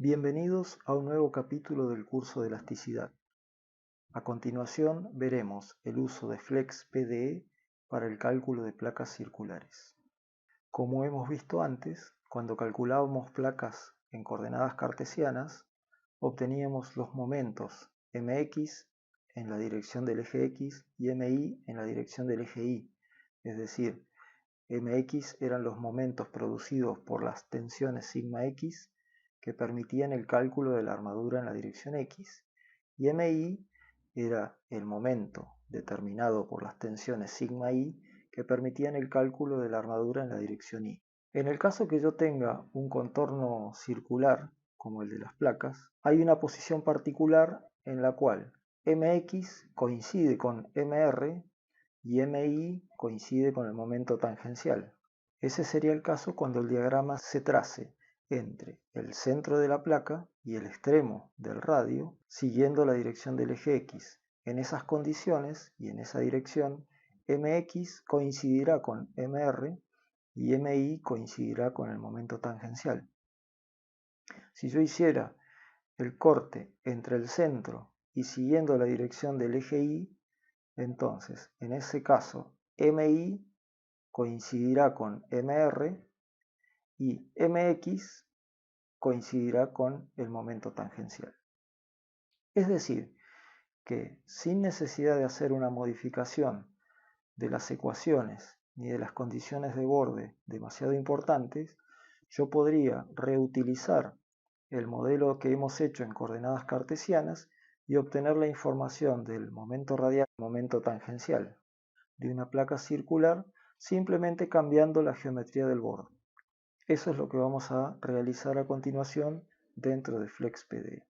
Bienvenidos a un nuevo capítulo del curso de elasticidad. A continuación veremos el uso de FlexPDE para el cálculo de placas circulares. Como hemos visto antes, cuando calculábamos placas en coordenadas cartesianas, obteníamos los momentos mx en la dirección del eje x y mi en la dirección del eje y, es decir, mx eran los momentos producidos por las tensiones sigma x que permitían el cálculo de la armadura en la dirección x, y mi era el momento determinado por las tensiones sigma y que permitían el cálculo de la armadura en la dirección y. En el caso que yo tenga un contorno circular, como el de las placas, hay una posición particular en la cual mx coincide con mr y mi coincide con el momento tangencial. Ese sería el caso cuando el diagrama se trace entre el centro de la placa y el extremo del radio, siguiendo la dirección del eje x. En esas condiciones y en esa dirección, mx coincidirá con mr y mi coincidirá con el momento tangencial. Si yo hiciera el corte entre el centro y siguiendo la dirección del eje y, entonces en ese caso mi coincidirá con mr y mx coincidirá con el momento tangencial. Es decir, que sin necesidad de hacer una modificación de las ecuaciones ni de las condiciones de borde demasiado importantes, yo podría reutilizar el modelo que hemos hecho en coordenadas cartesianas y obtener la información del momento radial y momento tangencial de una placa circular simplemente cambiando la geometría del borde. Eso es lo que vamos a realizar a continuación dentro de FlexPDE.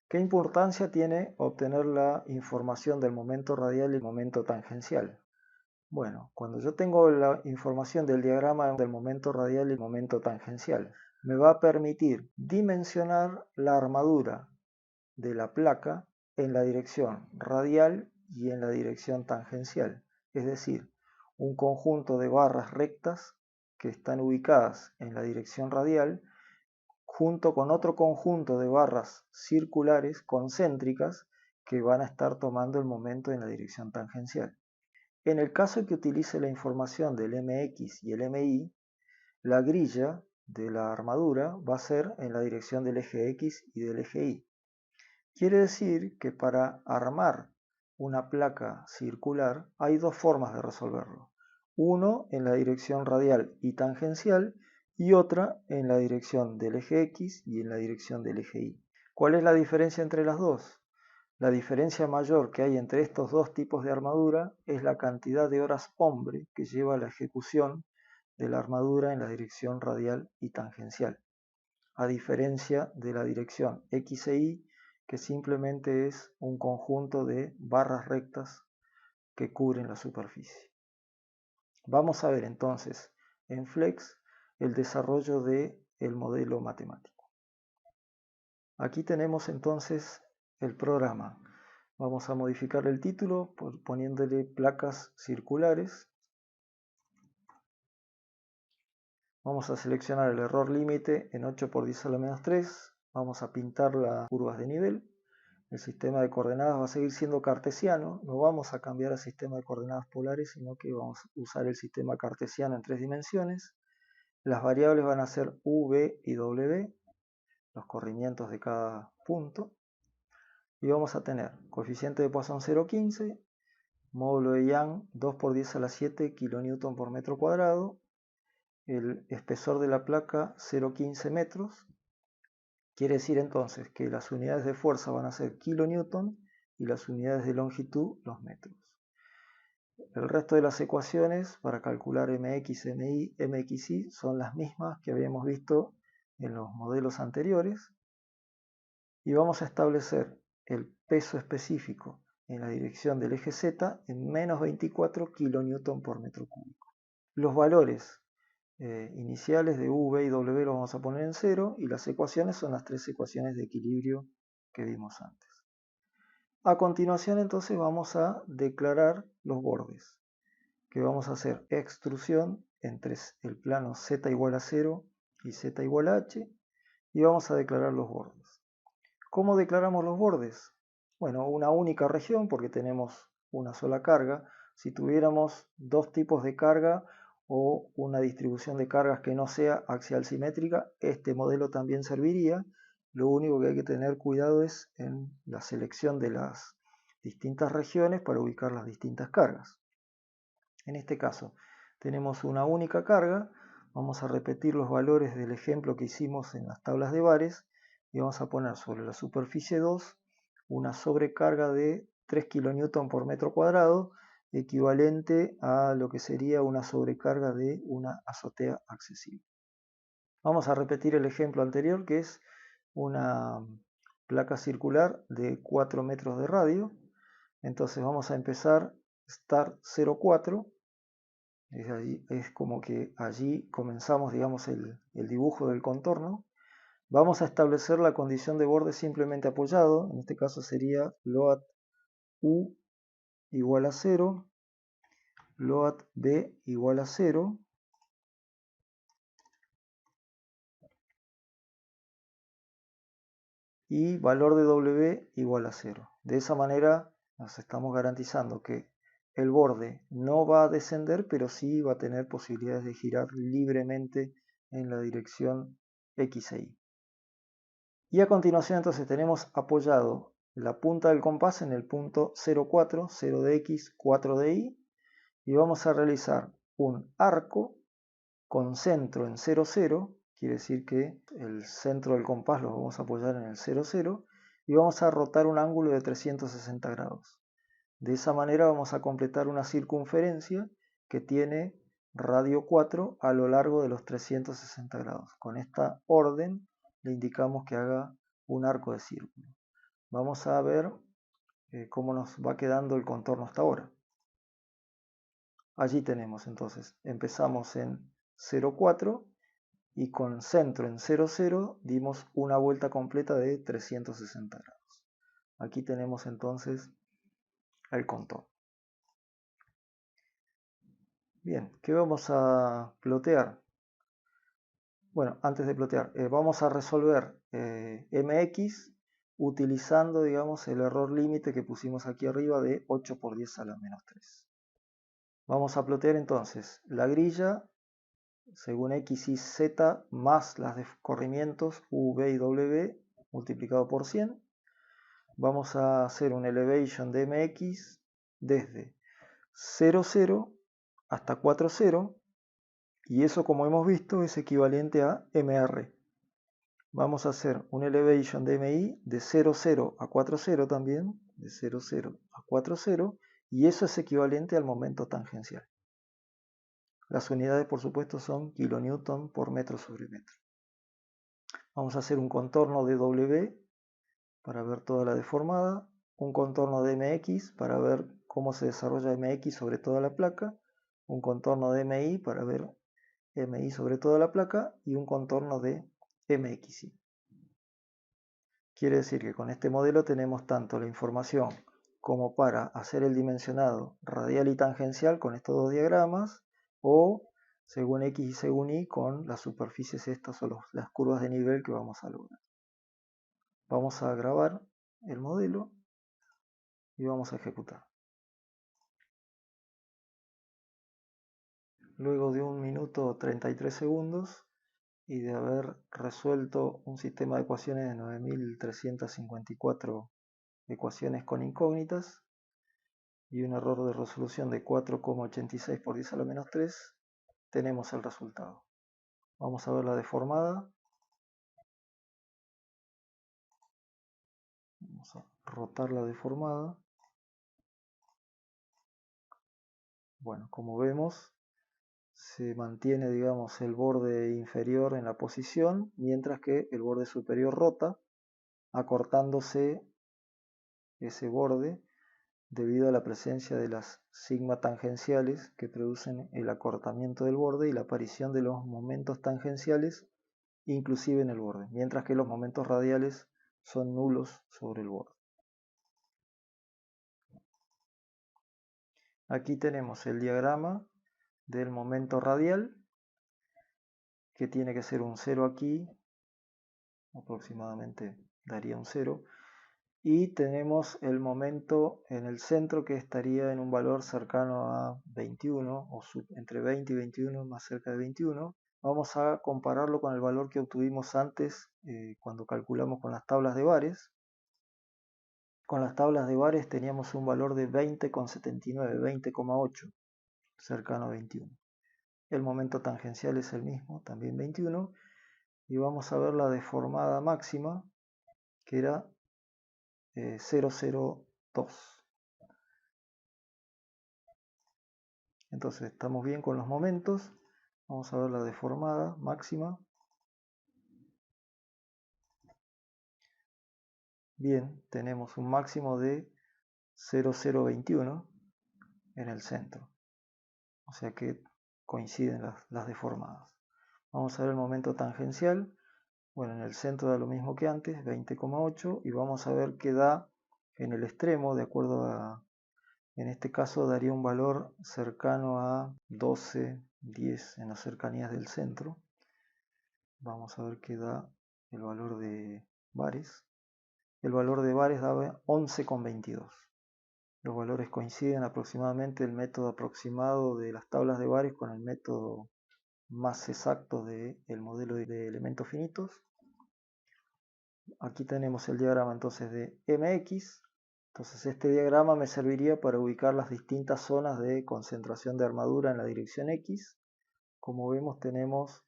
¿Qué importancia tiene obtener la información del momento radial y el momento tangencial? Bueno, cuando yo tengo la información del diagrama del momento radial y el momento tangencial, me va a permitir dimensionar la armadura de la placa en la dirección radial y en la dirección tangencial, es decir, un conjunto de barras rectas que están ubicadas en la dirección radial junto con otro conjunto de barras circulares concéntricas que van a estar tomando el momento en la dirección tangencial. En el caso que utilice la información del mx y el mi, la grilla de la armadura va a ser en la dirección del eje x y del eje y. Quiere decir que para armar una placa circular hay dos formas de resolverlo. Uno en la dirección radial y tangencial y otra en la dirección del eje X y en la dirección del eje Y. ¿Cuál es la diferencia entre las dos? La diferencia mayor que hay entre estos dos tipos de armadura es la cantidad de horas hombre que lleva la ejecución de la armadura en la dirección radial y tangencial, a diferencia de la dirección X e Y, que simplemente es un conjunto de barras rectas que cubren la superficie. Vamos a ver entonces en Flex el desarrollo del modelo matemático. Aquí tenemos entonces el programa. Vamos a modificar el título poniéndole placas circulares. Vamos a seleccionar el error límite en 8 por 10 a la menos 3. Vamos a pintar las curvas de nivel. El sistema de coordenadas va a seguir siendo cartesiano. No vamos a cambiar al sistema de coordenadas polares, sino que vamos a usar el sistema cartesiano en 3 dimensiones. Las variables van a ser v y w, los corrimientos de cada punto. Y vamos a tener coeficiente de Poisson 0,15, módulo de Young 2 por 10 a la 7 kN por metro cuadrado, el espesor de la placa 0,15 metros. Quiere decir entonces que las unidades de fuerza van a ser kilonewton y las unidades de longitud los metros. El resto de las ecuaciones para calcular mx, mi, mxy son las mismas que habíamos visto en los modelos anteriores. Y vamos a establecer el peso específico en la dirección del eje Z en menos 24 kN por metro cúbico. Los valores iniciales de V y W los vamos a poner en 0 y las ecuaciones son las tres ecuaciones de equilibrio que vimos antes. A continuación entonces vamos a declarar los bordes, que vamos a hacer extrusión entre el plano Z igual a 0 y z igual a h, y vamos a declarar los bordes. ¿Cómo declaramos los bordes? Bueno, una única región porque tenemos una sola carga. Si tuviéramos dos tipos de carga o una distribución de cargas que no sea axial simétrica, este modelo también serviría. Lo único que hay que tener cuidado es en la selección de las distintas regiones para ubicar las distintas cargas. En este caso tenemos una única carga. Vamos a repetir los valores del ejemplo que hicimos en las tablas de bares y vamos a poner sobre la superficie 2 una sobrecarga de 3 kN por metro cuadrado, equivalente a lo que sería una sobrecarga de una azotea accesible. Vamos a repetir el ejemplo anterior, que es una placa circular de 4 metros de radio. Entonces vamos a empezar start 0,4. Es como que allí comenzamos, digamos, el dibujo del contorno. Vamos a establecer la condición de borde simplemente apoyado. En este caso sería load U igual a 0, load B igual a 0, y valor de W igual a 0. De esa manera nos estamos garantizando que el borde no va a descender, pero sí va a tener posibilidades de girar libremente en la dirección X e Y. Y a continuación entonces tenemos apoyado la punta del compás en el punto 0,4, 0 de X, 4 de Y, y vamos a realizar un arco con centro en 0, 0, quiere decir que el centro del compás lo vamos a apoyar en el 0, 0, y vamos a rotar un ángulo de 360 grados. De esa manera vamos a completar una circunferencia que tiene radio 4 a lo largo de los 360 grados. Con esta orden le indicamos que haga un arco de círculo. Vamos a ver cómo nos va quedando el contorno hasta ahora. Allí tenemos entonces, empezamos en 0,4 y con centro en 0, 0 dimos una vuelta completa de 360 grados. Aquí tenemos entonces el contorno. Bien, ¿qué vamos a plotear? Bueno, antes de plotear, vamos a resolver mx utilizando, digamos, el error límite que pusimos aquí arriba de 8 por 10 a la menos 3. Vamos a plotear entonces la grilla según x y z más las de corrimientos u, v y w multiplicado por 100. Vamos a hacer un elevation de mx desde 0, 0 hasta 4, 0. Y eso, como hemos visto, es equivalente a mr. Vamos a hacer un elevation de mi de 0, 0 a 4, 0 también, de 0, 0 a 4, 0, y eso es equivalente al momento tangencial. Las unidades, por supuesto, son kilonewton por metro sobre metro. Vamos a hacer un contorno de W para ver toda la deformada, un contorno de MX para ver cómo se desarrolla MX sobre toda la placa, un contorno de MI para ver MI sobre toda la placa y un contorno de MXI. Quiere decir que con este modelo tenemos tanto la información como para hacer el dimensionado radial y tangencial con estos dos diagramas, o según X y según Y con las superficies estas o las curvas de nivel que vamos a lograr. Vamos a grabar el modelo y vamos a ejecutar. Luego de 1 minuto 33 segundos y de haber resuelto un sistema de ecuaciones de 9354 ecuaciones con incógnitas y un error de resolución de 4,86 por 10 a la menos 3, tenemos el resultado. Vamos a ver la deformada. Vamos a rotar la deformada. Bueno, como vemos, se mantiene, digamos, el borde inferior en la posición, mientras que el borde superior rota, acortándose ese borde debido a la presencia de las sigma tangenciales que producen el acortamiento del borde y la aparición de los momentos tangenciales inclusive en el borde, mientras que los momentos radiales son nulos sobre el borde. Aquí tenemos el diagrama del momento radial, que tiene que ser un 0 aquí, aproximadamente daría un 0, y tenemos el momento en el centro que estaría en un valor cercano a 21, o entre 20 y 21, más cerca de 21. Vamos a compararlo con el valor que obtuvimos antes cuando calculamos con las tablas de bares. Con las tablas de bares teníamos un valor de 20,79, 20,8, cercano a 21. El momento tangencial es el mismo, también 21, y vamos a ver la deformada máxima, que era 0,02. Entonces estamos bien con los momentos. Vamos a ver la deformada máxima. Bien, tenemos un máximo de 0,021 en el centro. O sea que coinciden las deformadas. Vamos a ver el momento tangencial. Bueno, en el centro da lo mismo que antes, 20,8, y vamos a ver qué da en el extremo, de acuerdo a, en este caso daría un valor cercano a 12, 10 en las cercanías del centro. Vamos a ver qué da el valor de bares. El valor de bares daba 11,22. Los valores coinciden aproximadamente, el método aproximado de las tablas de bares con el método más exacto del modelo de elementos finitos. Aquí tenemos el diagrama entonces de MX. Entonces este diagrama me serviría para ubicar las distintas zonas de concentración de armadura en la dirección X. Como vemos tenemos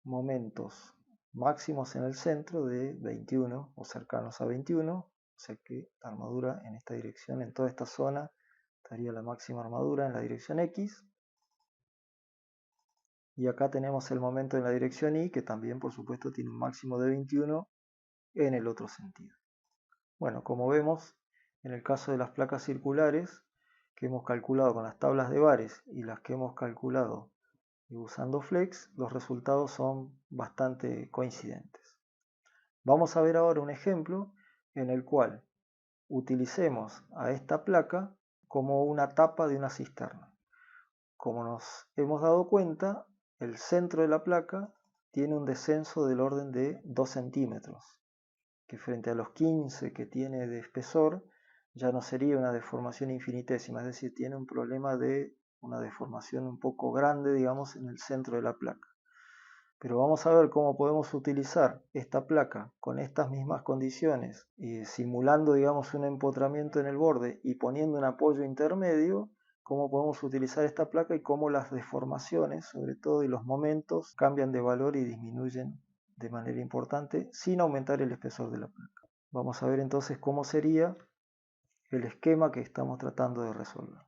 momentos máximos en el centro de 21 o cercanos a 21. O sea que la armadura en esta dirección, en toda esta zona, estaría la máxima armadura en la dirección X. Y acá tenemos el momento en la dirección Y, que también por supuesto tiene un máximo de 21 en el otro sentido. Bueno, como vemos, en el caso de las placas circulares que hemos calculado con las tablas de bares y las que hemos calculado usando Flex, los resultados son bastante coincidentes. Vamos a ver ahora un ejemplo en el cual utilicemos a esta placa como una tapa de una cisterna. Como nos hemos dado cuenta, el centro de la placa tiene un descenso del orden de 2 centímetros, que frente a los 15 que tiene de espesor ya no sería una deformación infinitésima, es decir, tiene un problema de una deformación un poco grande, digamos, en el centro de la placa. Pero vamos a ver cómo podemos utilizar esta placa con estas mismas condiciones, simulando, digamos, un empotramiento en el borde y poniendo un apoyo intermedio, cómo podemos utilizar esta placa y cómo las deformaciones, sobre todo, y los momentos cambian de valor y disminuyen de manera importante sin aumentar el espesor de la placa. Vamos a ver entonces cómo sería el esquema que estamos tratando de resolver.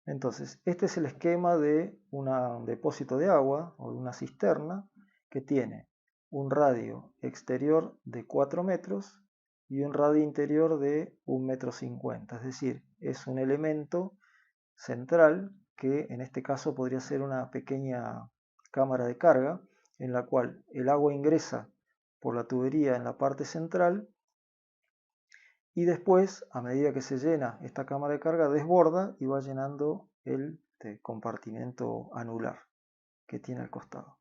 Entonces, este es el esquema de un depósito de agua o de una cisterna que tiene un radio exterior de 4 metros y un radio interior de 1,50 m. Es decir, es un elemento central que en este caso podría ser una pequeña cámara de carga en la cual el agua ingresa por la tubería en la parte central y después, a medida que se llena esta cámara de carga, desborda y va llenando el compartimento anular que tiene al costado.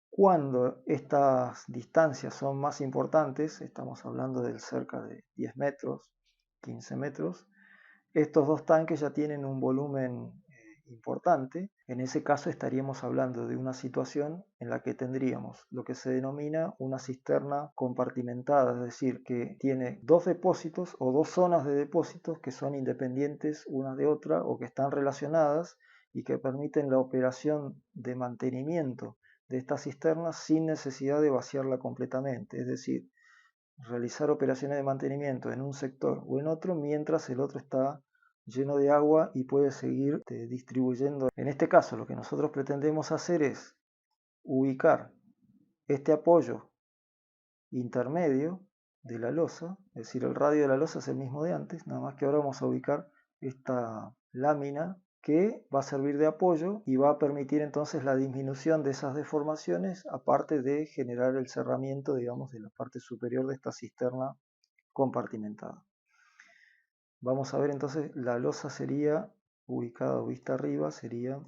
Cuando estas distancias son más importantes, estamos hablando de cerca de 10 metros, 15 metros, estos dos tanques ya tienen un volumen importante. En ese caso estaríamos hablando de una situación en la que tendríamos lo que se denomina una cisterna compartimentada, es decir, que tiene dos depósitos o dos zonas de depósitos que son independientes una de otra o que están relacionadas y que permiten la operación de mantenimiento de esta cisterna sin necesidad de vaciarla completamente, es decir, realizar operaciones de mantenimiento en un sector o en otro mientras el otro está lleno de agua y puede seguir distribuyendo. En este caso lo que nosotros pretendemos hacer es ubicar este apoyo intermedio de la losa, es decir, el radio de la losa es el mismo de antes, nada más que ahora vamos a ubicar esta lámina que va a servir de apoyo y va a permitir entonces la disminución de esas deformaciones, aparte de generar el cerramiento, digamos, de la parte superior de esta cisterna compartimentada. Vamos a ver entonces, la losa sería ubicada o vista arriba, sería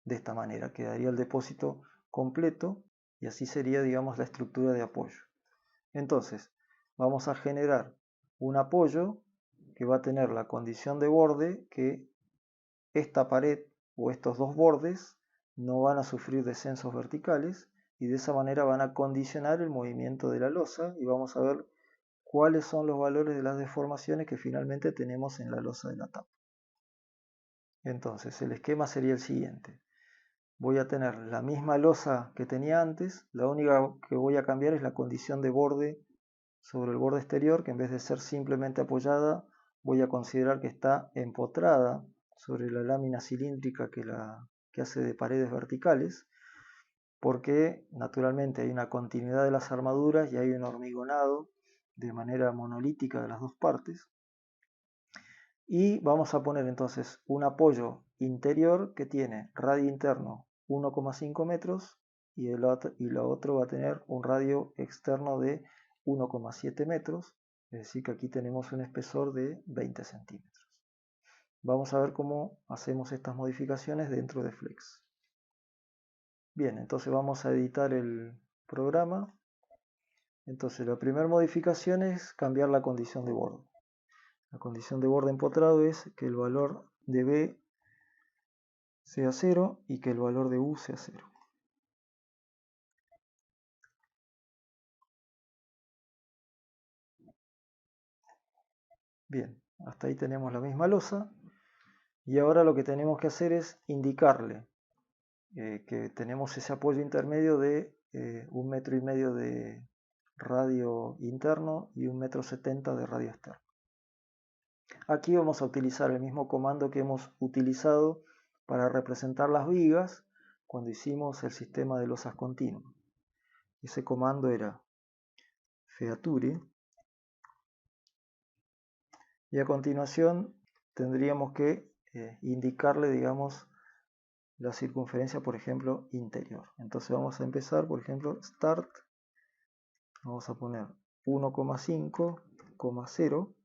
de esta manera, quedaría el depósito completo y así sería, digamos, la estructura de apoyo. Entonces, vamos a generar un apoyo que va a tener la condición de borde que esta pared o estos dos bordes no van a sufrir descensos verticales y de esa manera van a condicionar el movimiento de la losa y vamos a ver cuáles son los valores de las deformaciones que finalmente tenemos en la losa de la tapa. Entonces el esquema sería el siguiente. Voy a tener la misma losa que tenía antes, la única que voy a cambiar es la condición de borde sobre el borde exterior, que en vez de ser simplemente apoyada, voy a considerar que está empotrada sobre la lámina cilíndrica que hace de paredes verticales, porque naturalmente hay una continuidad de las armaduras y hay un hormigonado de manera monolítica de las dos partes. Y vamos a poner entonces un apoyo interior que tiene radio interno 1,5 metros y lo otro va a tener un radio externo de 1,7 metros, es decir que aquí tenemos un espesor de 20 centímetros. Vamos a ver cómo hacemos estas modificaciones dentro de Flex. Bien, entonces vamos a editar el programa. Entonces la primera modificación es cambiar la condición de borde. La condición de borde empotrado es que el valor de B sea 0 y que el valor de U sea 0. Bien, hasta ahí tenemos la misma losa y ahora lo que tenemos que hacer es indicarle que tenemos ese apoyo intermedio de 1,5 metros de radio interno y 1,70 m de radio externo. Aquí vamos a utilizar el mismo comando que hemos utilizado para representar las vigas cuando hicimos el sistema de losas continuas. Ese comando era feature y a continuación tendríamos que indicarle, digamos, la circunferencia, por ejemplo, interior. Entonces vamos a empezar, por ejemplo, start, vamos a poner 1,5,0,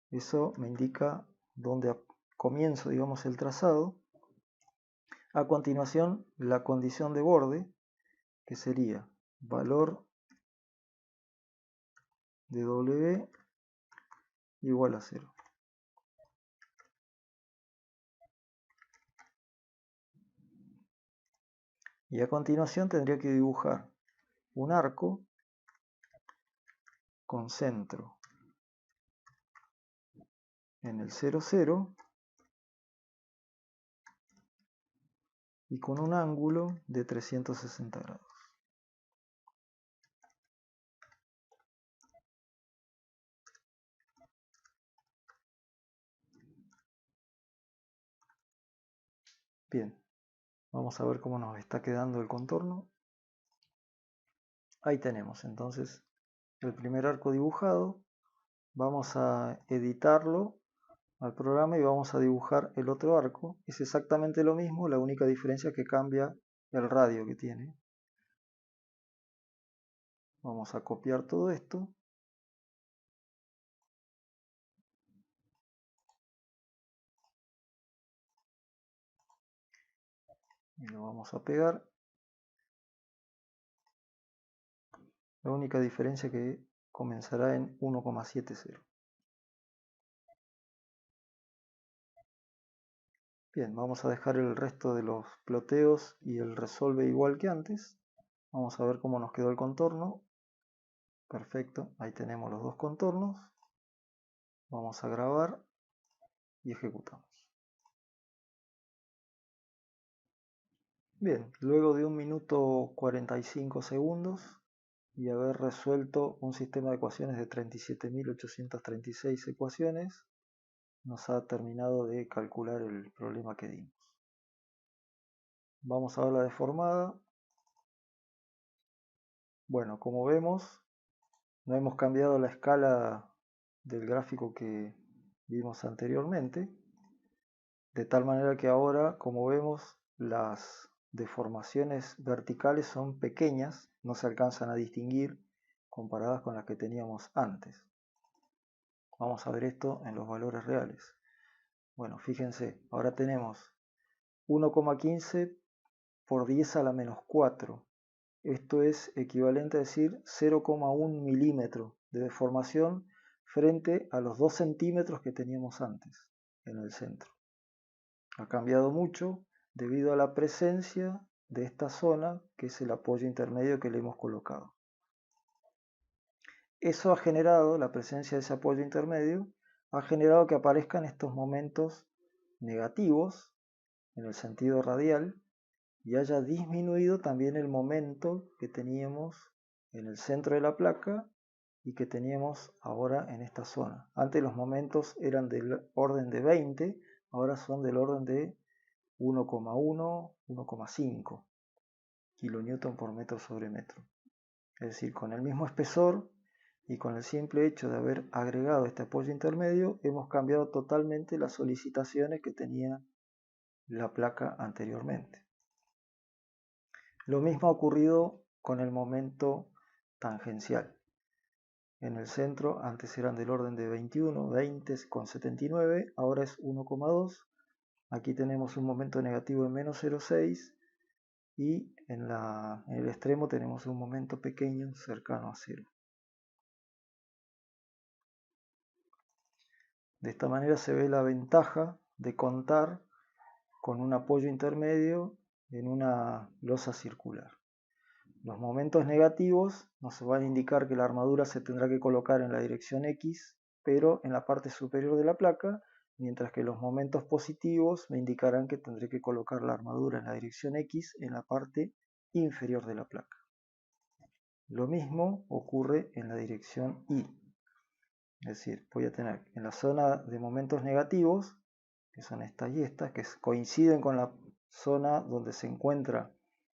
eso me indica dónde comienzo, digamos, el trazado. A continuación, la condición de borde, que sería valor de W igual a 0. Y a continuación tendría que dibujar un arco con centro en el 0, 0 y con un ángulo de 360 grados. Bien, vamos a ver cómo nos está quedando el contorno. Ahí tenemos entonces el primer arco dibujado. Vamos a editarlo al programa y vamos a dibujar el otro arco. Es exactamente lo mismo, la única diferencia es que cambia el radio que tiene. Vamos a copiar todo esto. Y lo vamos a pegar. La única diferencia es que comenzará en 1,70. Bien, vamos a dejar el resto de los ploteos y el resolve igual que antes. Vamos a ver cómo nos quedó el contorno. Perfecto, ahí tenemos los dos contornos. Vamos a grabar y ejecutamos. Bien, luego de 1 minuto 45 segundos y haber resuelto un sistema de ecuaciones de 37.836 ecuaciones, nos ha terminado de calcular el problema que dimos. Vamos a ver la deformada. Bueno, como vemos, no hemos cambiado la escala del gráfico que vimos anteriormente, de tal manera que ahora, como vemos, las deformaciones verticales son pequeñas, no se alcanzan a distinguir comparadas con las que teníamos antes. Vamos a ver esto en los valores reales. Bueno, fíjense, ahora tenemos 1,15 por 10 a la menos 4. Esto es equivalente a decir 0,1 milímetro de deformación frente a los 2 centímetros que teníamos antes en el centro. Ha cambiado mucho debido a la presencia de esta zona, que es el apoyo intermedio que le hemos colocado. Eso ha generado, la presencia de ese apoyo intermedio, ha generado que aparezcan estos momentos negativos en el sentido radial y haya disminuido también el momento que teníamos en el centro de la placa y que teníamos ahora en esta zona. Antes los momentos eran del orden de 20, ahora son del orden de 1,1, 1,5 kilonewton por metro sobre metro. Es decir, con el mismo espesor y con el simple hecho de haber agregado este apoyo intermedio, hemos cambiado totalmente las solicitaciones que tenía la placa anteriormente. Lo mismo ha ocurrido con el momento tangencial. En el centro antes eran del orden de 21, 20,79, ahora es 1,2. Aquí tenemos un momento negativo de menos 0,6 y en el extremo tenemos un momento pequeño cercano a 0. De esta manera se ve la ventaja de contar con un apoyo intermedio en una losa circular. Los momentos negativos nos van a indicar que la armadura se tendrá que colocar en la dirección X, pero en la parte superior de la placa, mientras que los momentos positivos me indicarán que tendré que colocar la armadura en la dirección X en la parte inferior de la placa. Lo mismo ocurre en la dirección Y. Es decir, voy a tener en la zona de momentos negativos, que son estas y estas, que coinciden con la zona donde se encuentra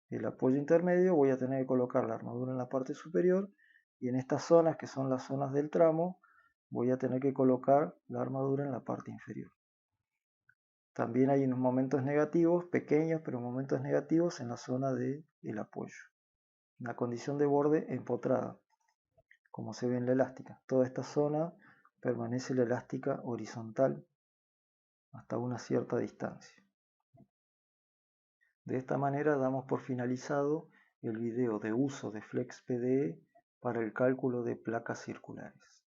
el apoyo intermedio, voy a tener que colocar la armadura en la parte superior, y en estas zonas, que son las zonas del tramo, voy a tener que colocar la armadura en la parte inferior. También hay unos momentos negativos, pequeños, pero momentos negativos en la zona del apoyo. Una condición de borde empotrada, como se ve en la elástica. Toda esta zona permanece la elástica horizontal hasta una cierta distancia. De esta manera damos por finalizado el video de uso de FlexPDE para el cálculo de placas circulares.